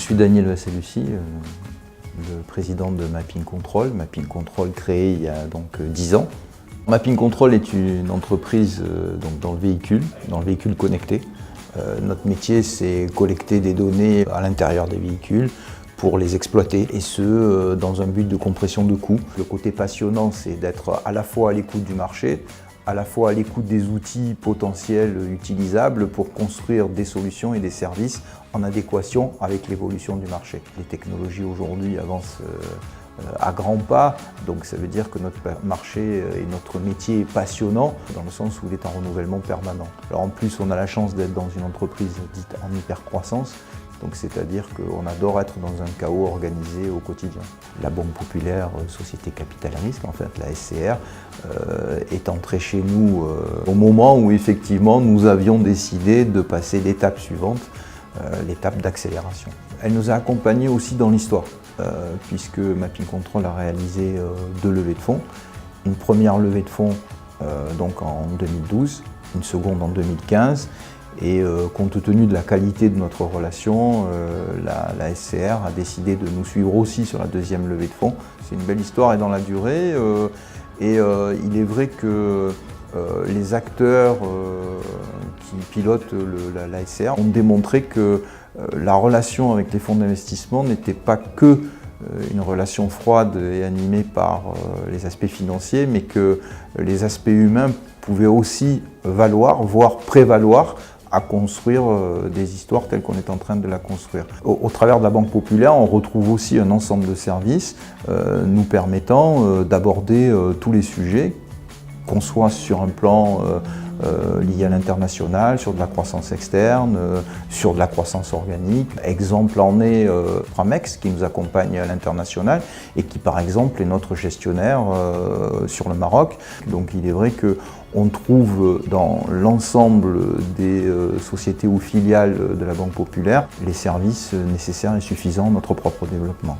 suis Daniel Vassalussy, le président de Mapping Control. Mapping Control créé il y a donc 10 ans. Mapping Control est une entreprise donc dans le véhicule connecté. Notre métier, c'est collecter des données à l'intérieur des véhicules pour les exploiter, et ce, dans un but de compression de coûts. Le côté passionnant, c'est d'être à la fois à l'écoute du marché, à la fois à l'écoute des outils potentiels utilisables pour construire des solutions et des services en adéquation avec l'évolution du marché. Les technologies aujourd'hui avancent à grands pas, donc ça veut dire que notre marché et notre métier est passionnant dans le sens où il est en renouvellement permanent. Alors en plus, on a la chance d'être dans une entreprise dite en hyper-croissance, donc c'est-à-dire qu'on adore être dans un chaos organisé au quotidien. La Banque Populaire, Société Capital Risque, en fait la SCR, est entrée chez nous au moment où effectivement nous avions décidé de passer l'étape suivante, l'étape d'accélération. Elle nous a accompagnés aussi dans l'histoire, puisque Mapping Control a réalisé 2 levées de fonds. Une première levée de fonds donc en 2012, une seconde en 2015. Et compte tenu de la qualité de notre relation, la SCR a décidé de nous suivre aussi sur la deuxième levée de fonds. C'est une belle histoire et dans la durée. Il est vrai que les acteurs qui pilotent la SCR ont démontré que la relation avec les fonds d'investissement n'était pas que une relation froide et animée par les aspects financiers, mais que les aspects humains pouvaient aussi valoir, voire prévaloir, à construire des histoires telles qu'on est en train de la construire. Au travers de la Banque Populaire, on retrouve aussi un ensemble de services nous permettant d'aborder tous les sujets, qu'on soit sur un plan lié à l'international, sur de la croissance externe, sur de la croissance organique. Exemple en est Pramex qui nous accompagne à l'international et qui par exemple est notre gestionnaire sur le Maroc. Donc il est vrai qu'on trouve dans l'ensemble des sociétés ou filiales de la Banque Populaire les services nécessaires et suffisants à notre propre développement.